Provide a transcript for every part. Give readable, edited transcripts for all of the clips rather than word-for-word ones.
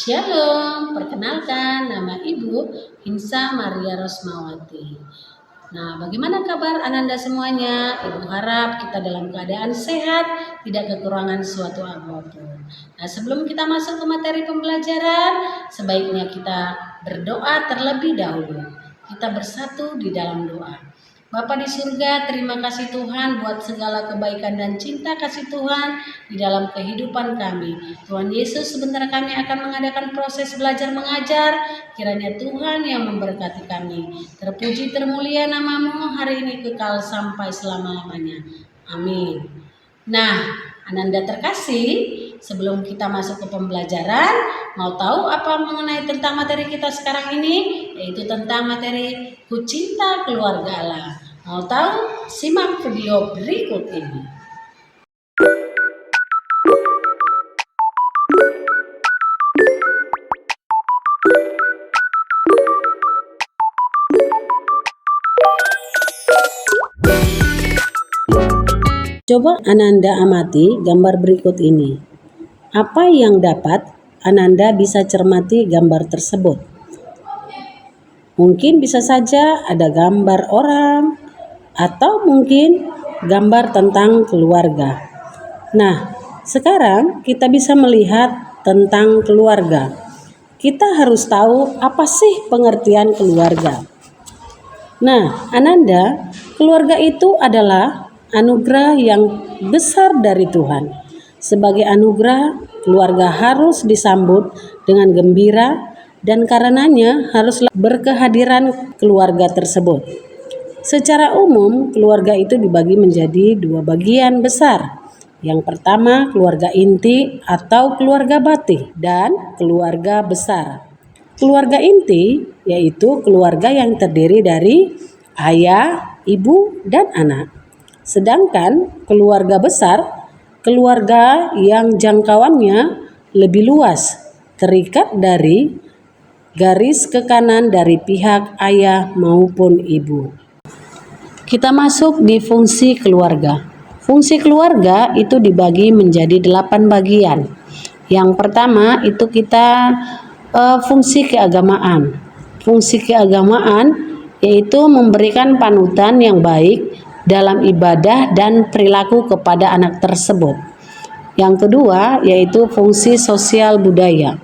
Shalom, perkenalkan nama Ibu Hinsa Maria Rosmawati. Nah, bagaimana kabar Ananda semuanya? Ibu harap kita dalam keadaan sehat, tidak kekurangan suatu apapun. Nah, sebelum kita masuk ke materi pembelajaran, sebaiknya kita berdoa terlebih dahulu. Kita bersatu di dalam doa. Bapa di surga, terima kasih Tuhan buat segala kebaikan dan cinta kasih Tuhan di dalam kehidupan kami. Tuhan Yesus, sebentar kami akan mengadakan proses belajar mengajar. Kiranya Tuhan yang memberkati kami. Terpuji termulia namamu hari ini kekal sampai selama-lamanya. Amin. Nah, Ananda terkasih, sebelum kita masuk ke pembelajaran, mau tahu apa mengenai tentang materi kita sekarang ini? Yaitu tentang materi Ku Cinta Keluarga Allah. Mau tahu? Simak video berikut ini. Coba Ananda amati gambar berikut ini. Apa yang dapat Ananda bisa cermati gambar tersebut? Mungkin bisa saja ada gambar orang atau mungkin gambar tentang keluarga. Nah, sekarang kita bisa melihat tentang keluarga. Kita harus tahu apa sih pengertian keluarga. Nah, Ananda, keluarga itu adalah anugerah yang besar dari Tuhan. Sebagai anugerah, keluarga harus disambut dengan gembira dan karenanya haruslah berkehadiran keluarga tersebut. Secara umum, keluarga itu dibagi menjadi dua bagian besar. Yang pertama, keluarga inti atau keluarga bati dan keluarga besar. Keluarga inti yaitu keluarga yang terdiri dari ayah, ibu, dan anak. Sedangkan keluarga besar, keluarga yang jangkauannya lebih luas, terikat dari garis ke kanan dari pihak ayah maupun ibu. Kita masuk di fungsi keluarga. Fungsi keluarga itu dibagi menjadi 8 bagian. Yang pertama itu kita fungsi keagamaan. Fungsi keagamaan yaitu memberikan panutan yang baik dalam ibadah dan perilaku kepada anak tersebut. Yang kedua yaitu fungsi sosial budaya.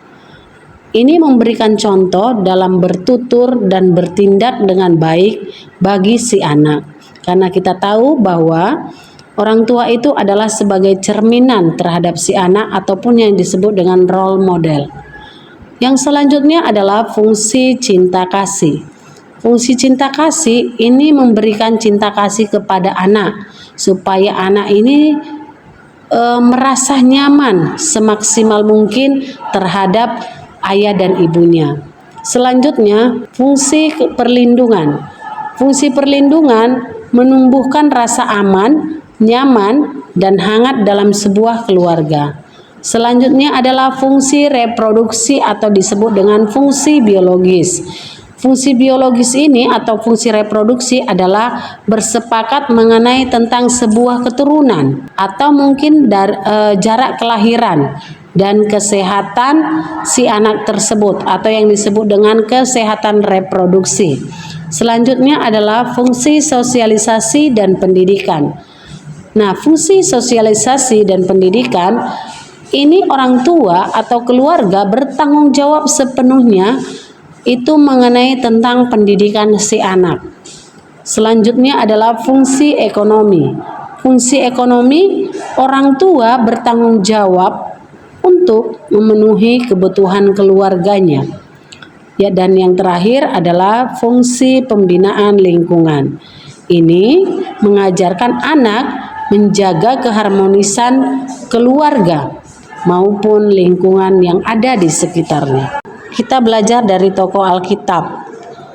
Ini memberikan contoh dalam bertutur dan bertindak dengan baik bagi si anak. Karena kita tahu bahwa orang tua itu adalah sebagai cerminan terhadap si anak ataupun yang disebut dengan role model. Yang selanjutnya adalah fungsi cinta kasih. Fungsi cinta kasih ini memberikan cinta kasih kepada anak supaya anak ini merasa nyaman semaksimal mungkin terhadap ayah dan ibunya. Selanjutnya, fungsi perlindungan. Fungsi perlindungan menumbuhkan rasa aman, nyaman, dan hangat dalam sebuah keluarga. Selanjutnya adalah fungsi reproduksi atau disebut dengan fungsi biologis. Fungsi biologis ini atau fungsi reproduksi adalah bersepakat mengenai tentang sebuah keturunan atau mungkin jarak kelahiran dan kesehatan si anak tersebut atau yang disebut dengan kesehatan reproduksi. Selanjutnya adalah fungsi sosialisasi dan pendidikan. Nah, fungsi sosialisasi dan pendidikan ini orang tua atau keluarga bertanggung jawab sepenuhnya itu mengenai tentang pendidikan si anak. Selanjutnya adalah fungsi ekonomi. Fungsi ekonomi, orang tua bertanggung jawab untuk memenuhi kebutuhan keluarganya. Ya, dan yang terakhir adalah fungsi pembinaan lingkungan. Ini mengajarkan anak menjaga keharmonisan keluarga maupun lingkungan yang ada di sekitarnya. Kita belajar dari tokoh Alkitab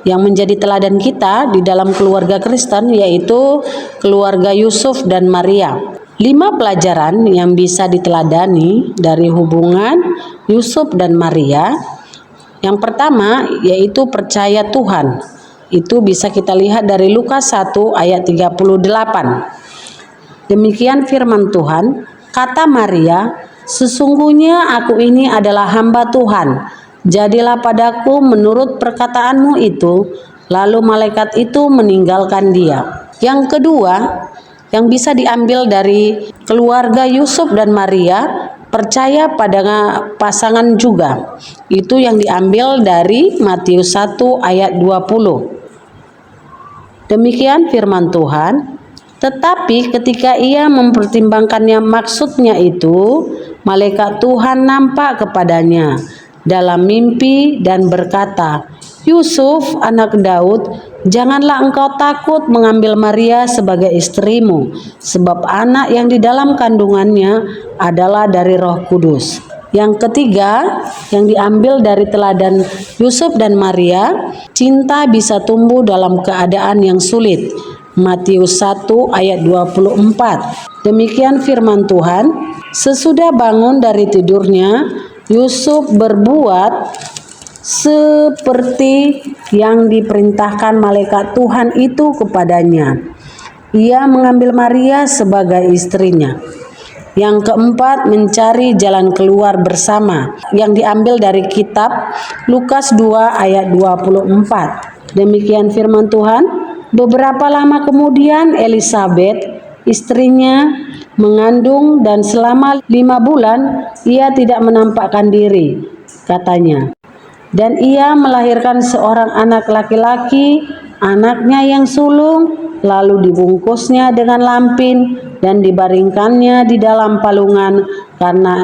yang menjadi teladan kita di dalam keluarga Kristen, yaitu keluarga Yusuf dan Maria. 5 pelajaran yang bisa diteladani dari hubungan Yusuf dan Maria. Yang pertama yaitu percaya Tuhan. Itu bisa kita lihat dari Lukas 1 ayat 38. Demikian firman Tuhan, kata Maria, Sesungguhnya aku ini adalah hamba Tuhan, jadilah padaku menurut perkataanmu itu. Lalu malaikat itu meninggalkan dia. Yang kedua, yang bisa diambil dari keluarga Yusuf dan Maria, percaya pada pasangan juga. Itu yang diambil dari Matius 1 ayat 20. Demikian firman Tuhan. Tetapi ketika ia mempertimbangkannya maksudnya itu, malaikat Tuhan nampak kepadanya dalam mimpi dan berkata, Yusuf, anak Daud, janganlah engkau takut mengambil Maria sebagai istrimu, sebab anak yang di dalam kandungannya adalah dari Roh Kudus. Yang ketiga, yang diambil dari teladan Yusuf dan Maria, cinta bisa tumbuh dalam keadaan yang sulit. Matius 1 ayat 24. Demikian firman Tuhan. Sesudah bangun dari tidurnya, Yusuf berbuat seperti yang diperintahkan malaikat Tuhan itu kepadanya. Ia mengambil Maria sebagai istrinya. Yang keempat, mencari jalan keluar bersama, yang diambil dari kitab Lukas 2 ayat 24. Demikian firman Tuhan. Beberapa lama kemudian Elisabet, istrinya, mengandung dan selama 5 bulan ia tidak menampakkan diri, katanya. Dan ia melahirkan seorang anak laki-laki, anaknya yang sulung, lalu dibungkusnya dengan lampin dan dibaringkannya di dalam palungan karena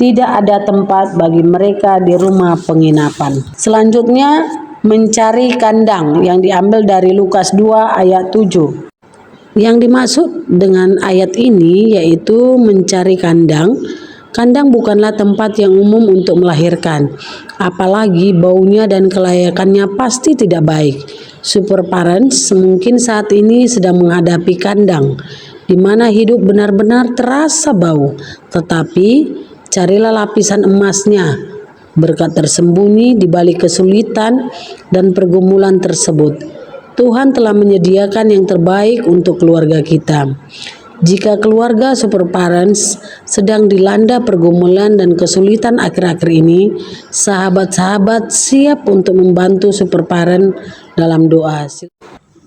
tidak ada tempat bagi mereka di rumah penginapan. Selanjutnya, mencari kandang yang diambil dari Lukas 2 ayat 7. Yang dimaksud dengan ayat ini yaitu mencari kandang. Kandang bukanlah tempat yang umum untuk melahirkan, apalagi baunya dan kelayakannya pasti tidak baik. Super parents mungkin saat ini sedang menghadapi kandang, di mana hidup benar-benar terasa bau, tetapi carilah lapisan emasnya, berkat tersembunyi di balik kesulitan dan pergumulan tersebut. Tuhan telah menyediakan yang terbaik untuk keluarga kita. Jika keluarga super parents sedang dilanda pergumulan dan kesulitan akhir-akhir ini, sahabat-sahabat siap untuk membantu super parent dalam doa.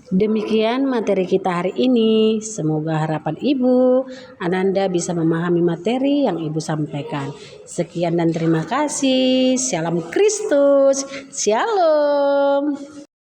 Demikian materi kita hari ini. Semoga harapan Ibu, Ananda bisa memahami materi yang Ibu sampaikan. Sekian dan terima kasih. Shalom Kristus. Shalom.